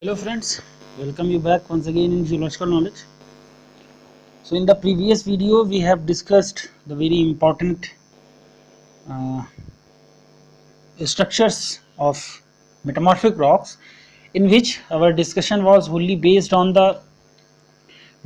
Hello friends, welcome you back once again in Geological Knowledge. So in the previous video we have discussed the very important uh, structures of metamorphic rocks, in which our discussion was wholly based on the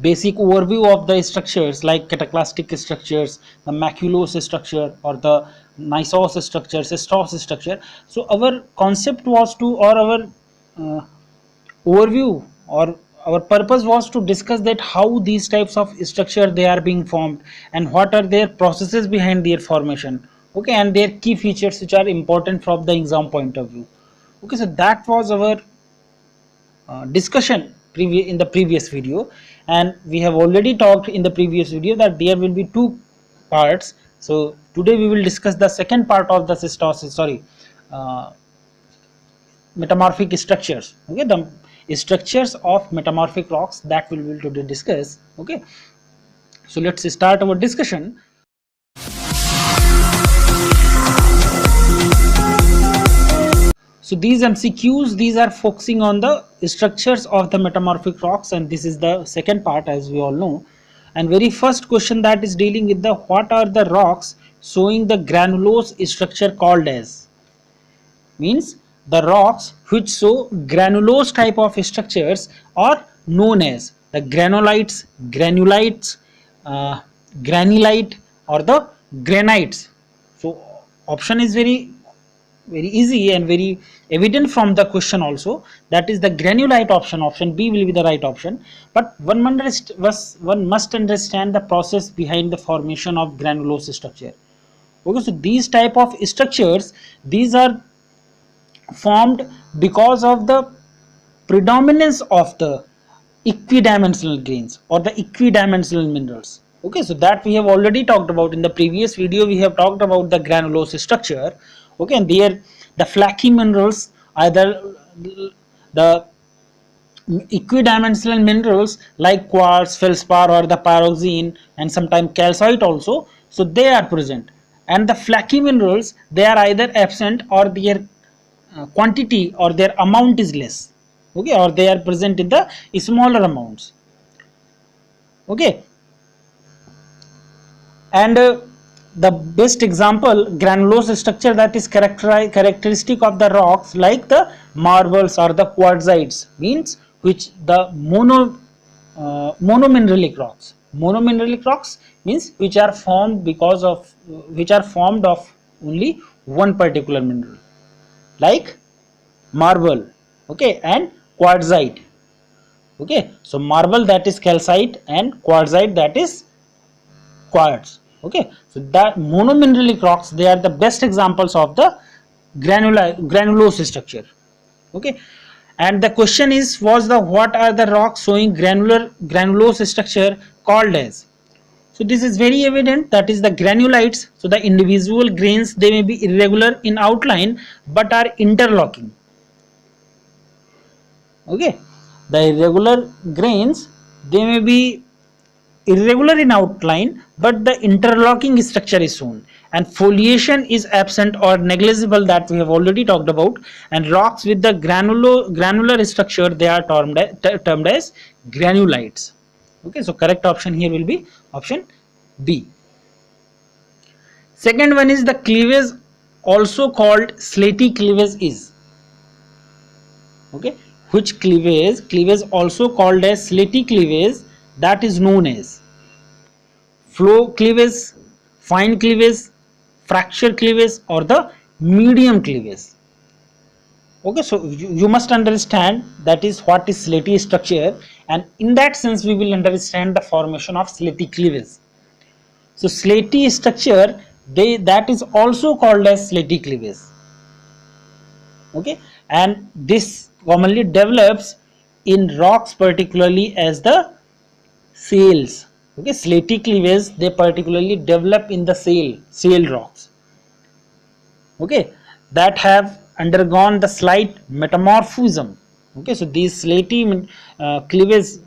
basic overview of the structures like cataclastic structures, the maculose structure or the gneiss structure, schistose structure. So our concept was to, or our uh, overview, or our purpose was to discuss that how these types of structure they are being formed and what are their processes behind their formation, okay, and their key features which are important from the exam point of view. Okay, so that was our discussion in the previous video, and we have already talked in the previous video that there will be two parts. So today we will discuss the second part of the uh, metamorphic structures. Okay, the structures of metamorphic rocks that we will today discuss. Okay, so let's start our discussion. So these MCQs, these are focusing on the structures of the metamorphic rocks, and this is the second part, as we all know. And very first question that is dealing with the what are the rocks showing the granulose structure called as, means the rocks which show granulose type of structures are known as the granulites, uh, granulite, or the granites. So option is very easy and very evident from the question also, that is the granulite option. Option B will be the right option, but one must understand the process behind the formation of granulose structure. Okay, so these type of structures, these are formed because of the predominance of the equidimensional grains or the equidimensional minerals. Okay, so that we have already talked about in the previous video. We have talked about the granulose structure. Okay, and there the flaky minerals, either the equidimensional minerals like quartz, feldspar, or the pyroxene, and sometimes calcite also, so they are present. And the flaky minerals, they are either absent or their quantity or their amount is less. Okay, or they are present in the smaller amounts. Okay, and the best example granulose structure that is characteristic of the rocks like the marbles or the quartzites, means which the monomineralic rocks. Monomineralic rocks means which are formed because of which are formed of only one particular mineral, like marble, okay, and quartzite. Okay, so marble, that is calcite, and quartzite, that is quartz. Okay, so that monomineralic rocks, they are the best examples of the granulose structure. Okay, and the question is was the what are the rocks showing granulose structure called as. So this is very evident, that is the granulites. So the individual grains, they may be irregular in outline but are interlocking. Okay, the irregular grains, they may be irregular in outline but the interlocking structure is shown, and foliation is absent or negligible, that we have already talked about. And rocks with the granular structure, they are termed as granulites. Okay, so correct option here will be option B. Second one is the cleavage, also called slaty cleavage is. Okay, which cleavage also called as slaty cleavage, that is known as flow cleavage, fine cleavage, fracture cleavage, or the medium cleavage. Okay, so you must understand that is what is slaty structure, and in that sense we will understand the formation of slaty cleavage. So slaty structure, that is also called as slaty cleavage. Okay, and this commonly develops in rocks, particularly as the shales. Okay, slaty cleavage, they particularly develop in the shale rocks. Okay, that have undergone the slight metamorphism. Okay, so these slaty cleavage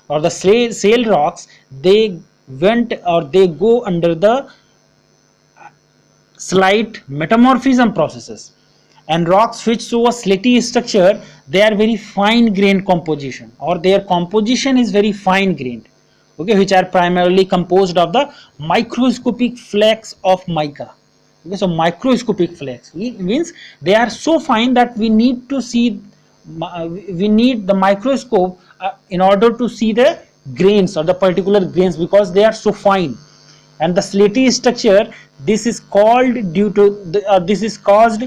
or the shale rocks, they went or they go under the slight metamorphism processes, And rocks which show a slaty structure, they are very fine grained composition, or their composition is very fine grained, okay, which are primarily composed of the microscopic flakes of mica. Okay, so microscopic flakes means they are so fine that we need to see, we need the microscope in order to see the grains or the particular grains, because they are so fine. And the slaty structure, this is called due to this is caused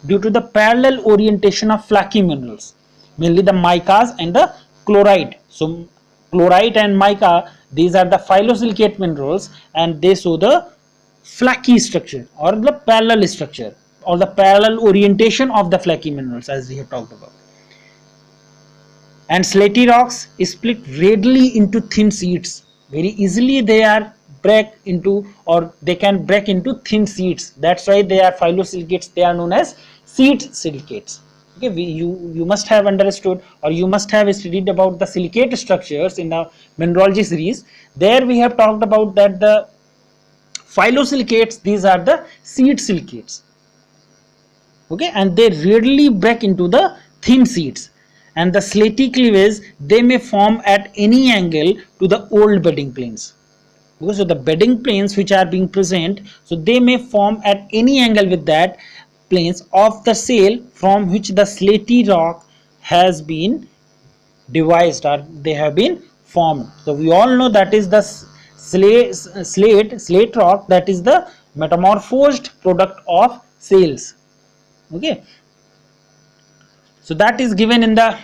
due to the parallel orientation of flaky minerals, mainly the micas and the chlorite. So chlorite and mica, these are the phyllosilicate minerals, and they show the flaky structure or the parallel structure or the parallel orientation of the flaky minerals, as we have talked about. And slaty rocks split readily into thin sheets. Very easily they are break into, or they can break into thin sheets. That's why they are phyllosilicates. They are known as sheet silicates. Okay, you must have understood, or you must have studied about the silicate structures in the mineralogy series. There we have talked about that the phyllosilicates, these are the sheet silicates. Okay, and they readily break into the thin sheets. And the slaty cleavage, they may form at any angle to the old bedding planes. Because of the bedding planes which are being present, so they may form at any angle with that planes of the shale from which the slaty rock has been devised, or they have been formed. So we all know that is the slate rock, that is the metamorphosed product of shales. Okay, so that is given in the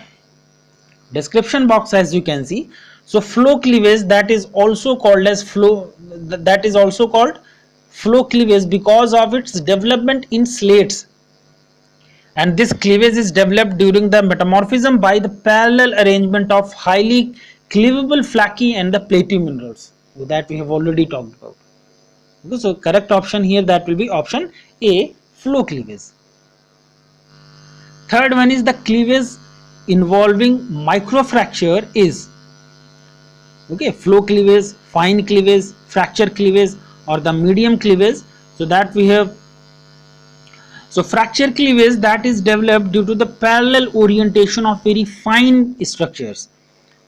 description box, as you can see. So flow cleavage, that is also called as flow cleavage because of its development in slates, and this cleavage is developed during the metamorphism by the parallel arrangement of highly cleavable flaky and the platy minerals that we have already talked about. Okay, so correct option here, that will be option A, flow cleavage. Third one is the cleavage involving microfracture is, okay, flow cleavage, fine cleavage, fracture cleavage, or the medium cleavage. So that we have, so fracture cleavage, that is developed due to the parallel orientation of very fine structures,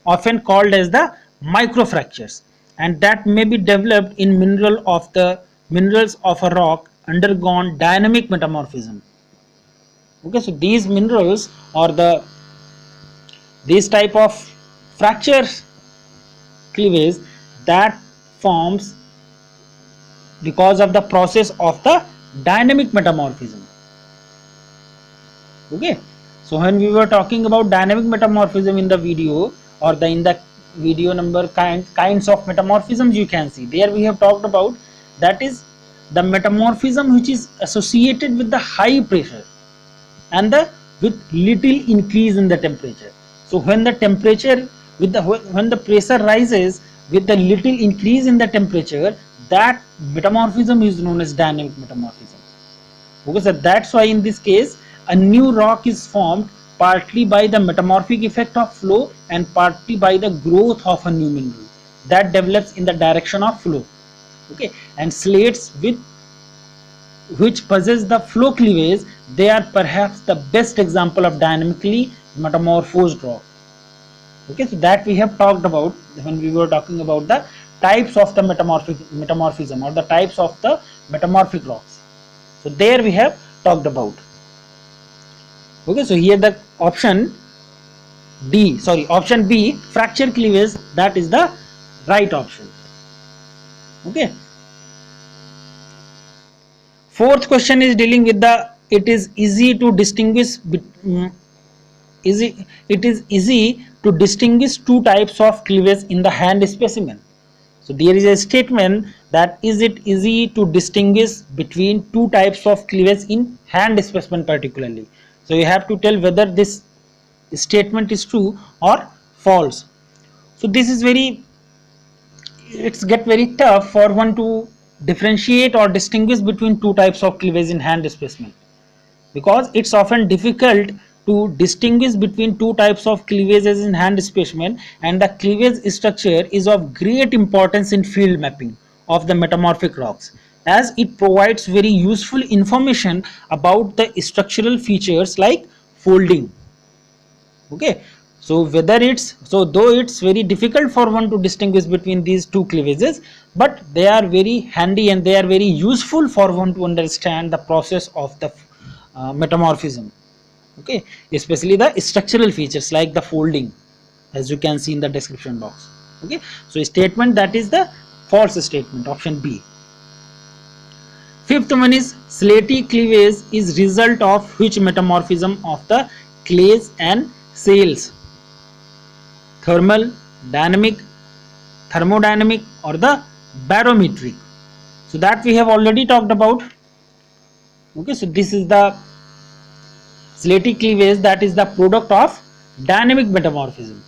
often called as the microfractures, and that may be developed in minerals of a rock undergone dynamic metamorphism. Okay, so these minerals or these type of fracture cleavage that forms because of the process of the dynamic metamorphism. Okay, so when we were talking about dynamic metamorphism in the video, or in the video number kinds of metamorphisms, you can see there we have talked about, that is the metamorphism which is associated with the high pressure and with little increase in the temperature. So when the temperature when the pressure rises with the little increase in the temperature, that metamorphism is known as dynamic metamorphism. Okay, so that's why in this case a new rock is formed partly by the metamorphic effect of flow and partly by the growth of a new mineral that develops in the direction of flow. Okay, and slates which possess the flow cleavage, they are perhaps the best example of dynamically metamorphosed rock. Okay, so that we have talked about when we were talking about the types of the metamorphism or the types of the metamorphic rocks. So there we have talked about. Okay, so here the option B, fracture cleavage, that is the right option. Okay. Fourth question is dealing with the, it is easy to distinguish two types of cleavage in the hand specimen. So there is a statement that is it easy to distinguish between two types of cleavage in hand specimen particularly. So you have to tell whether this statement is true or false. So this is it's get very tough for one to differentiate or distinguish between two types of cleavage in hand specimen, because it's often difficult to distinguish between two types of cleavages in hand specimen, and the cleavage structure is of great importance in field mapping of the metamorphic rocks. as it provides very useful information about the structural features like folding. Okay, so whether it's, so though it's very difficult for one to distinguish between these two cleavages, but they are very handy and they are very useful for one to understand the process of the metamorphism. Okay, especially the structural features like the folding, as you can see in the description box. Okay, so a statement that is the false statement, option B. Fifth one is slaty cleavage is result of which metamorphism of the clays and shales? Thermal, dynamic, thermodynamic, or the barometric? So that we have already talked about. Okay, so this is the slaty cleavage, that is the product of dynamic metamorphism.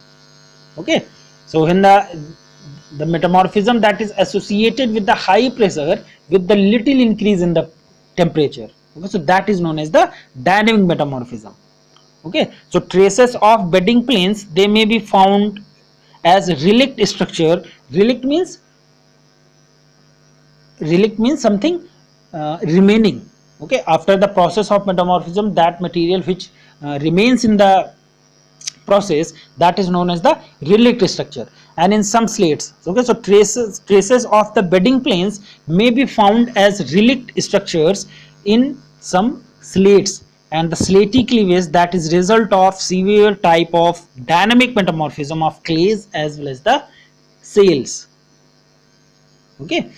Okay, so when the metamorphism that is associated with the high pressure with the little increase in the temperature. Okay, so that is known as the dynamic metamorphism. Okay, so traces of bedding planes, they may be found as relict structure. Relict means something remaining. Okay, after the process of metamorphism, that material which remains in the process, that is known as the relict structure. And in some slates, okay, so traces of the bedding planes may be found as relict structures in some slates. And the slaty cleavage, that is result of severe type of dynamic metamorphism of clays as well as the shales. Okay,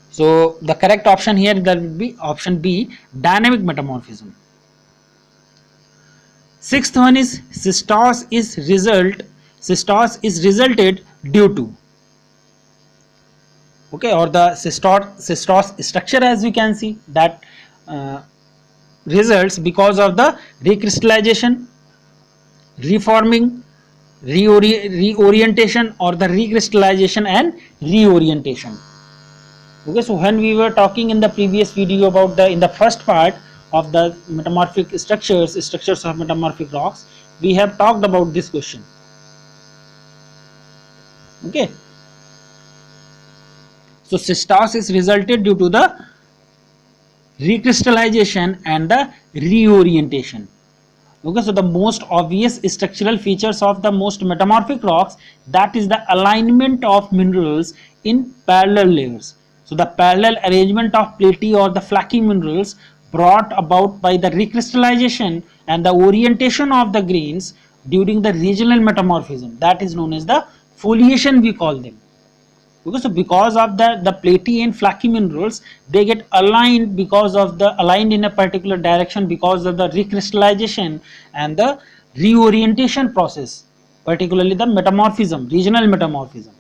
so the correct option here, that would be option B, dynamic metamorphism. Sixth one is cystose is resulted due to. Okay, or the cystose structure, as we can see, that results because of the recrystallization, reforming, reorientation, or the recrystallization and reorientation. Okay, so when we were talking in the previous video about in the first part of the metamorphic structures of metamorphic rocks, we have talked about this question. Okay, so cystose is resulted due to the recrystallization and the reorientation. Okay, so the most obvious structural features of the most metamorphic rocks, that is the alignment of minerals in parallel layers. So the parallel arrangement of platy or the flaky minerals brought about by the recrystallization and the orientation of the grains during the regional metamorphism, that is known as the foliation, we call them. Okay, so because of the platy and flaky minerals, they get aligned aligned in a particular direction because of the recrystallization and the reorientation process, particularly the metamorphism, regional metamorphism.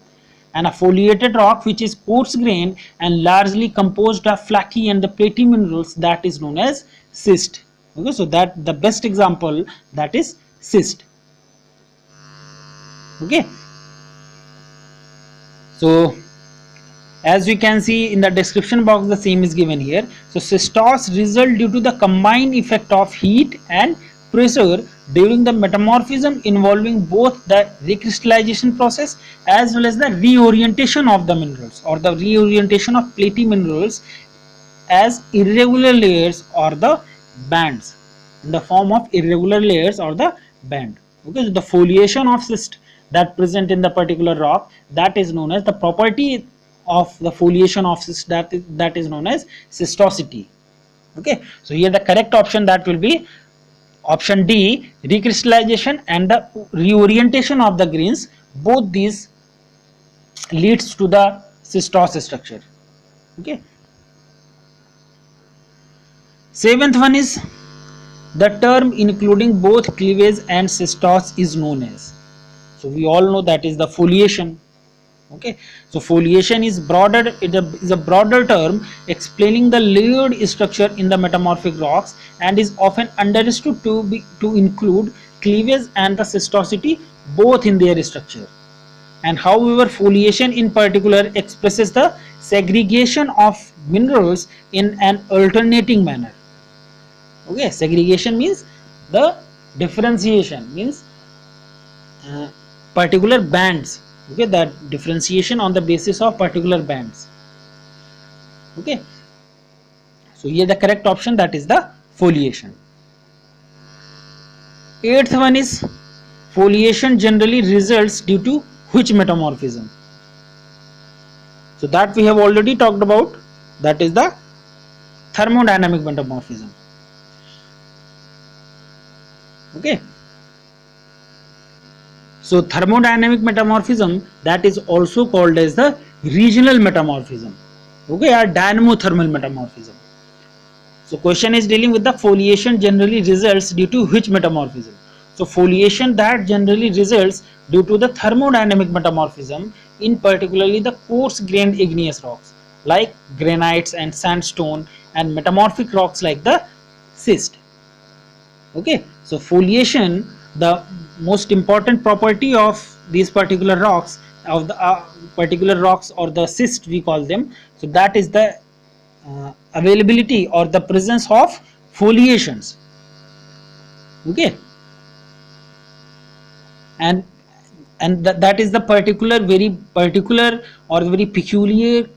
And a foliated rock which is coarse grained and largely composed of flaky and the platy minerals, that is known as schist. Okay, so that the best example, that is schist. Okay, so as we can see in the description box, the same is given here. So cystose result due to the combined effect of heat and pressure during the metamorphism involving both the recrystallization process as well as the reorientation of the minerals or the reorientation of platy minerals as irregular layers or the bands, in the form of irregular layers or the band. Okay, so the foliation of schist that present in the particular rock, that is known as the property of the foliation of schist, that is known as schistosity. Okay, so here the correct option, that will be option D, recrystallization and the reorientation of the grains, both these leads to the schistose structure. Okay, seventh one is the term including both cleavage and schistose is known as. So we all know that is the foliation. Okay, so foliation is broader, it is a broader term explaining the layered structure in the metamorphic rocks and is often understood to include cleavage and the schistosity both in their structure. And however, foliation in particular expresses the segregation of minerals in an alternating manner. Okay, segregation means the differentiation, means particular bands. Okay, that differentiation on the basis of particular bands. Okay, so here the correct option, that is the foliation. Eighth one is foliation generally results due to which metamorphism? So that we have already talked about, that is the thermodynamic metamorphism. Okay, so thermodynamic metamorphism, that is also called as the regional metamorphism, okay, or dynamothermal metamorphism. So question is dealing with the foliation generally results due to which metamorphism? So foliation that generally results due to the thermodynamic metamorphism, in particularly the coarse grained igneous rocks like granites and sandstone, and metamorphic rocks like the schist. Okay, so foliation, the most important property of these particular rocks, of the particular rocks or the schist we call them, so that is the availability or the presence of foliations. Okay, and that is the very particular or very peculiar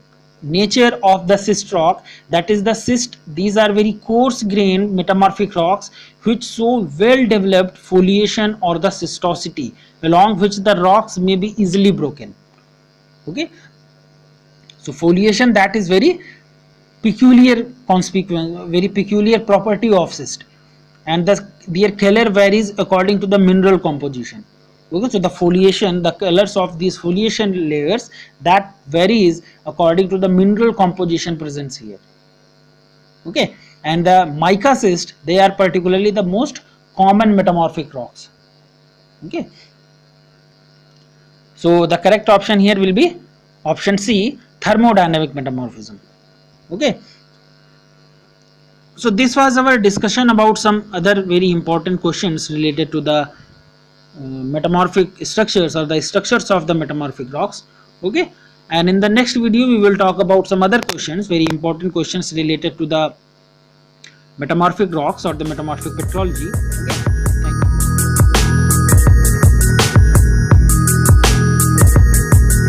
nature of the schist rock, that is the schist. These are very coarse grained metamorphic rocks which show well developed foliation or the schistosity, along which the rocks may be easily broken. Okay, so foliation, that is very peculiar conspicuous, very peculiar property of schist, and their color varies according to the mineral composition. Okay, so the foliation, the colors of these foliation layers, that varies according to the mineral composition present here. Okay, and the mica schist, they are particularly the most common metamorphic rocks. Okay, so the correct option here will be option C, thermodynamic metamorphism. Okay, so this was our discussion about some other very important questions related to the metamorphic structures or the structures of the metamorphic rocks. Okay, and in the next video we will talk about some other questions, very important questions related to the metamorphic rocks or the metamorphic petrology.